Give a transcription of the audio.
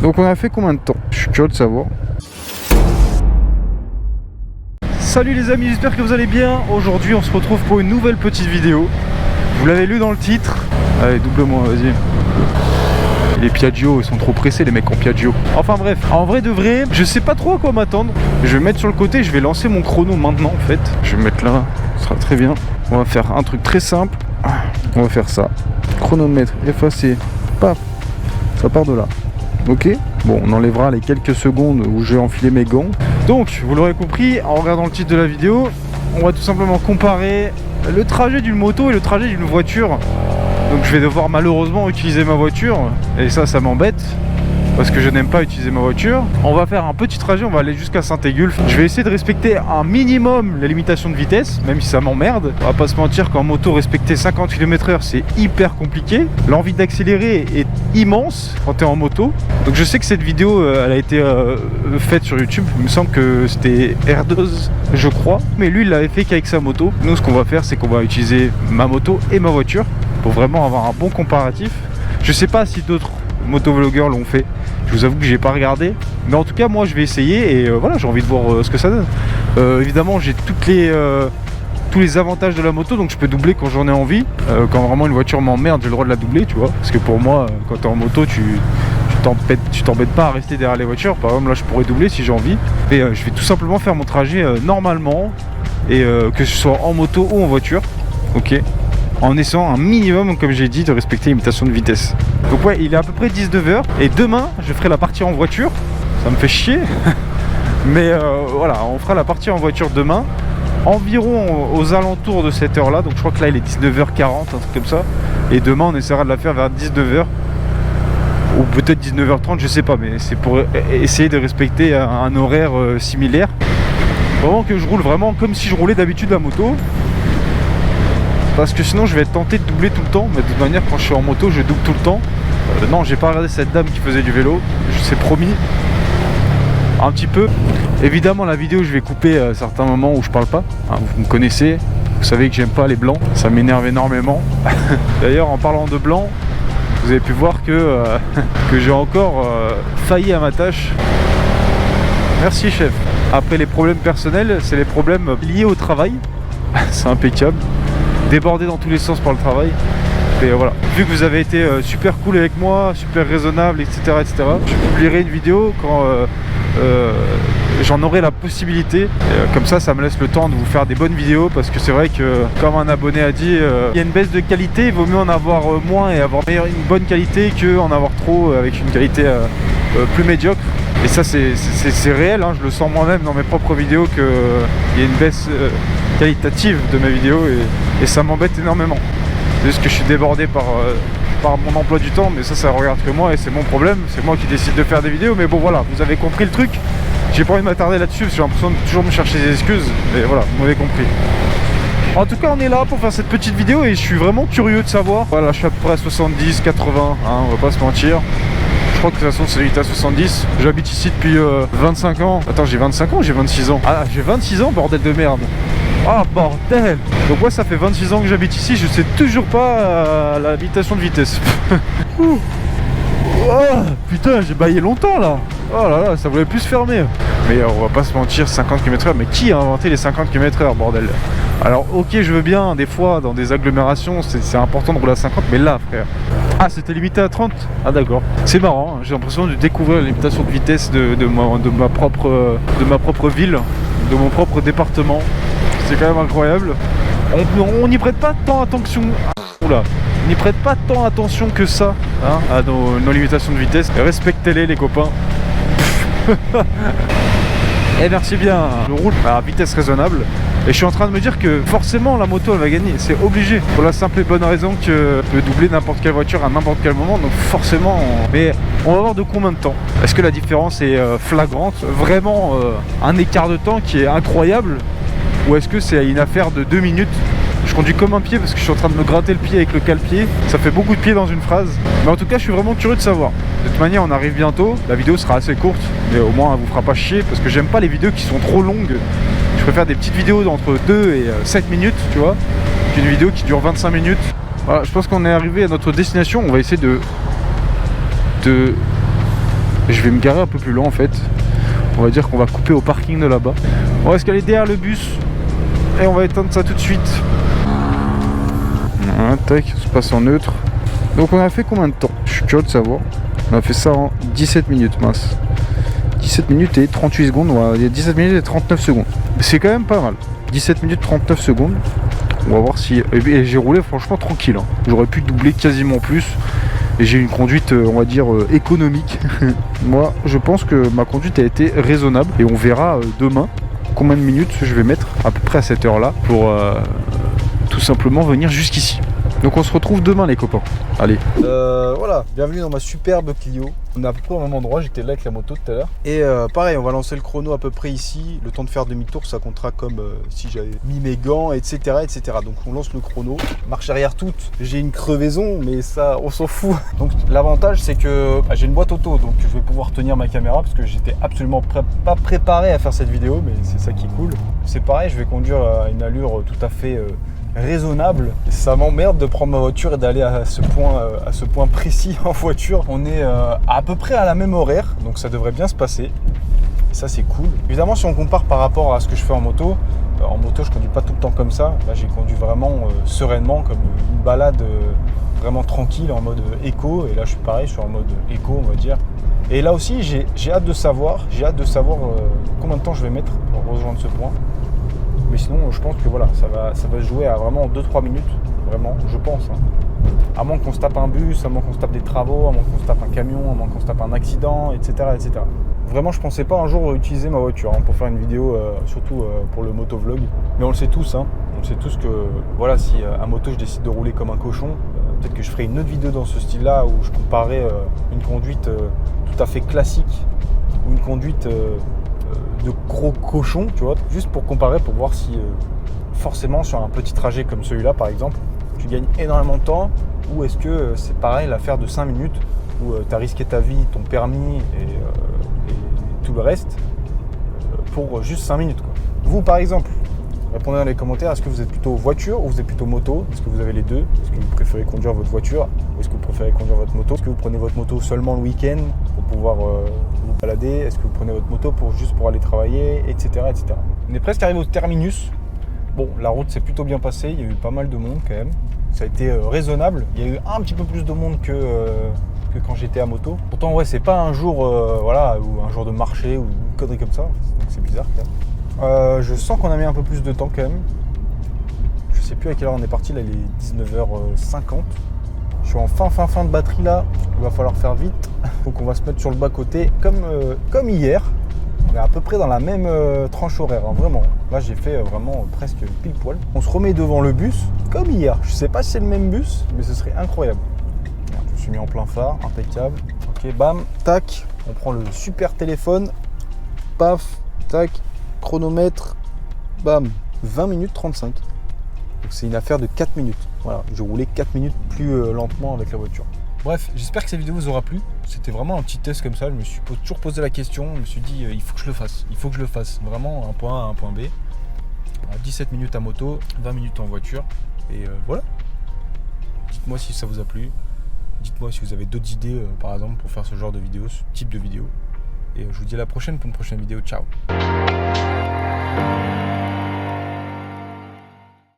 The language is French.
Donc on a fait combien de temps? Je suis curieux de savoir. Salut les amis, j'espère que vous allez bien. Aujourd'hui on se retrouve pour une nouvelle petite vidéo. Vous l'avez lu dans le titre. Allez, double-moi, vas-y. Les Piaggio, ils sont trop pressés les mecs en Piaggio. Enfin bref, en vrai de vrai, je sais pas trop à quoi m'attendre. Je vais mettre sur le côté, je vais lancer mon chrono maintenant en fait. Je vais mettre là, ce sera très bien. On va faire un truc très simple. On va faire ça. Chronomètre, effacer. Paf. Ça part de là. Ok. Bon, on enlèvera les quelques secondes où je vais enfiler mes gants. Donc, vous l'aurez compris, en regardant le titre de la vidéo, on va tout simplement comparer le trajet d'une moto et le trajet d'une voiture. Donc je vais devoir malheureusement utiliser ma voiture. Et ça m'embête. Parce que je n'aime pas utiliser ma voiture. On va faire un petit trajet, on va aller jusqu'à Saint-Égulphe. Je vais essayer de respecter un minimum la limitation de vitesse, même si ça m'emmerde. On va pas se mentir qu'en moto, respecter 50 km/h, c'est hyper compliqué. L'envie d'accélérer est immense quand tu es en moto. Donc je sais que cette vidéo, elle a été faite sur YouTube. Il me semble que c'était R12, je crois. Mais lui, il l'avait fait qu'avec sa moto. Nous, ce qu'on va faire, c'est qu'on va utiliser ma moto et ma voiture pour vraiment avoir un bon comparatif. Je sais pas si d'autres motovlogueurs l'ont fait, je vous avoue que j'ai pas regardé, mais en tout cas moi je vais essayer et voilà, j'ai envie de voir ce que ça donne. Évidemment j'ai tous les avantages de la moto, donc je peux doubler quand j'en ai envie. Quand vraiment une voiture m'emmerde, j'ai le droit de la doubler, tu vois, parce que pour moi quand t'es en moto tu t'embêtes pas à rester derrière les voitures. Par exemple là je pourrais doubler si j'ai envie, et je vais tout simplement faire mon trajet normalement, et que ce soit en moto ou en voiture, ok, en essayant un minimum, comme j'ai dit, de respecter l'imitation de vitesse. Donc ouais, il est à peu près 19h et demain je ferai la partie en voiture. Ça me fait chier mais voilà, on fera la partie en voiture demain, environ aux alentours de cette heure là. Donc je crois que là il est 19h40, un truc comme ça, et demain on essaiera de la faire vers 19h ou peut-être 19h30, je sais pas, mais c'est pour essayer de respecter un horaire similaire. Vraiment que je roule vraiment comme si je roulais d'habitude la moto, parce que sinon je vais être tenté de doubler tout le temps. Mais de toute manière quand je suis en moto je double tout le temps. Non, j'ai pas regardé cette dame qui faisait du vélo, je sais, promis. Un petit peu. Évidemment la vidéo je vais couper certains moments où je parle pas, hein, vous me connaissez, vous savez que j'aime pas les blancs, ça m'énerve énormément. D'ailleurs en parlant de blanc, vous avez pu voir que j'ai encore failli à ma tâche. Merci chef. Après les problèmes personnels, c'est les problèmes liés au travail. C'est impeccable. Débordé dans tous les sens par le travail. Et voilà, vu que vous avez été super cool avec moi, super raisonnable, etc., je publierai une vidéo quand j'en aurai la possibilité. Et, comme ça me laisse le temps de vous faire des bonnes vidéos, parce que c'est vrai que, comme un abonné a dit, il y a une baisse de qualité, il vaut mieux en avoir moins et avoir une bonne qualité que en avoir trop avec une qualité plus médiocre. Et ça c'est réel, hein, je le sens moi-même dans mes propres vidéos qu'il y a une baisse qualitative de mes vidéos, et ça m'embête énormément. C'est juste que je suis débordé par mon emploi du temps, mais ça regarde que moi et c'est mon problème, c'est moi qui décide de faire des vidéos. Mais bon voilà, vous avez compris le truc. J'ai pas envie de m'attarder là-dessus parce que j'ai l'impression de toujours me chercher des excuses, mais voilà, vous m'avez compris. En tout cas on est là pour faire cette petite vidéo et je suis vraiment curieux de savoir. Voilà, je suis à peu près à 70, 80, hein, on va pas se mentir. Je crois que de toute façon c'est limité à 70. J'habite ici depuis 25 ans. Attends, j'ai 25 ans, j'ai 26 ans. Ah, j'ai 26 ans, bordel de merde. Ah bordel. Donc ouais, ça fait 26 ans que j'habite ici, je sais toujours pas la limitation de vitesse. Oh, putain, j'ai baillé longtemps là. Oh là là, ça voulait plus se fermer. Mais on va pas se mentir, 50 km/h, mais qui a inventé les 50 km/h, bordel? Alors ok, je veux bien, des fois dans des agglomérations c'est important de rouler à 50, mais là frère, ah c'était limité à 30. Ah d'accord, c'est marrant, hein. J'ai l'impression de découvrir la limitation de vitesse de ma propre ville, de mon propre département. C'est quand même incroyable. On n'y prête pas tant attention. Oula, on n'y prête pas tant attention que ça, hein, à nos limitations de vitesse. Respectez-les les copains. Et merci bien. Je roule à vitesse raisonnable. Et je suis en train de me dire que forcément la moto elle va gagner. C'est obligé. Pour la simple et bonne raison que je peux doubler n'importe quelle voiture à n'importe quel moment. Donc forcément. Mais on va voir de combien de temps. Est-ce que la différence est flagrante? Vraiment un écart de temps qui est incroyable? Ou est-ce que c'est une affaire de 2 minutes? Je conduis comme un pied parce que je suis en train de me gratter le pied avec le cale-pied. Ça fait beaucoup de pieds dans une phrase. Mais en tout cas, je suis vraiment curieux de savoir. De toute manière, on arrive bientôt. La vidéo sera assez courte, mais au moins, elle vous fera pas chier. Parce que j'aime pas les vidéos qui sont trop longues. Je préfère des petites vidéos d'entre 2 et 7 minutes, tu vois, qu'une vidéo qui dure 25 minutes. Voilà, je pense qu'on est arrivé à notre destination. On va essayer de Je vais me garer un peu plus loin en fait. On va dire qu'on va couper au parking de là-bas. On va escalader derrière le bus et on va éteindre ça tout de suite. Voilà, tac, on se passe en neutre. Donc on a fait combien de temps? Je suis curieux de savoir. On a fait ça en 17 minutes, mince. 17 minutes et 38 secondes, il y a 17 minutes et 39 secondes. C'est quand même pas mal. 17 minutes 39 secondes. On va voir si... Et j'ai roulé franchement tranquille. Hein. J'aurais pu doubler quasiment plus. Et j'ai une conduite, on va dire, économique. Moi, je pense que ma conduite a été raisonnable. Et on verra demain combien de minutes je vais mettre à peu près à cette heure-là pour tout simplement venir jusqu'ici. Donc on se retrouve demain les copains. Allez. Voilà, bienvenue dans ma superbe Clio. On est à peu près au même endroit, j'étais là avec la moto tout à l'heure. Et pareil, on va lancer le chrono à peu près ici. Le temps de faire demi-tour, ça comptera comme si j'avais mis mes gants, etc., etc. Donc on lance le chrono. Marche arrière toute, j'ai une crevaison, mais ça, on s'en fout. Donc l'avantage, c'est que j'ai une boîte auto, donc je vais pouvoir tenir ma caméra parce que j'étais absolument pas préparé à faire cette vidéo, mais c'est ça qui est cool. C'est pareil, je vais conduire à une allure tout à fait... raisonnable. Ça m'emmerde de prendre ma voiture et d'aller à ce point précis en voiture. On est à peu près à la même horaire, donc ça devrait bien se passer. Et ça c'est cool. Évidemment, si on compare par rapport à ce que je fais en moto je conduis pas tout le temps comme ça. Là j'ai conduit vraiment sereinement, comme une balade vraiment tranquille en mode éco. Et là je suis pareil, je suis en mode éco on va dire. Et là aussi j'ai hâte de savoir combien de temps je vais mettre pour rejoindre ce point. Mais sinon, je pense que voilà, ça va se jouer à vraiment 2-3 minutes, vraiment, je pense. Hein. À moins qu'on se tape un bus, à moins qu'on se tape des travaux, à moins qu'on se tape un camion, à moins qu'on se tape un accident, etc., etc. Vraiment, je pensais pas un jour utiliser ma voiture pour faire une vidéo, surtout pour le motovlog. Mais on le sait tous, hein. On sait tous que voilà, si à moto je décide de rouler comme un cochon, peut-être que je ferai une autre vidéo dans ce style-là où je comparais une conduite tout à fait classique ou une conduite de gros cochon, tu vois, juste pour comparer, pour voir si forcément sur un petit trajet comme celui-là par exemple, tu gagnes énormément de temps ou est-ce que c'est pareil l'affaire de 5 minutes où tu as risqué ta vie, ton permis et tout le reste pour juste 5 minutes quoi. Vous par exemple, répondez dans les commentaires, est-ce que vous êtes plutôt voiture ou vous êtes plutôt moto? Est-ce que vous avez les deux? Est-ce que vous préférez conduire votre voiture ou est-ce que vous préférez conduire votre moto? Est-ce que vous prenez votre moto seulement le week-end pour pouvoir vous balader? Est-ce que vous prenez votre moto juste pour aller travailler, etc., etc. On est presque arrivé au terminus. Bon, la route s'est plutôt bien passée, il y a eu pas mal de monde quand même. Ça a été raisonnable. Il y a eu un petit peu plus de monde que quand j'étais à moto. Pourtant, ouais, c'est pas un jour, ou un jour de marché ou une connerie comme ça. Donc c'est bizarre quand même. Je sens qu'on a mis un peu plus de temps quand même. Je sais plus à quelle heure on est parti, là il est 19h50. Je suis en fin de batterie là, il va falloir faire vite. Donc on va se mettre sur le bas-côté comme hier. On est à peu près dans la même tranche horaire, hein, vraiment. Là j'ai fait vraiment presque pile poil. On se remet devant le bus comme hier. Je sais pas si c'est le même bus, mais ce serait incroyable. Je me suis mis en plein phare, impeccable. Ok, bam, tac, on prend le super téléphone. Paf, tac. Chronomètre, bam, 20 minutes 35. Donc c'est une affaire de 4 minutes. Voilà, j'ai roulé 4 minutes plus lentement avec la voiture. Bref, j'espère que cette vidéo vous aura plu. C'était vraiment un petit test comme ça. Je me suis toujours posé la question. Je me suis dit, il faut que je le fasse. Il faut que je le fasse. Vraiment, un point A à un point B. 17 minutes à moto, 20 minutes en voiture. Et voilà. Dites-moi si ça vous a plu. Dites-moi si vous avez d'autres idées, par exemple, pour faire ce genre de vidéo, ce type de vidéo. Et je vous dis à la prochaine pour une prochaine vidéo. Ciao.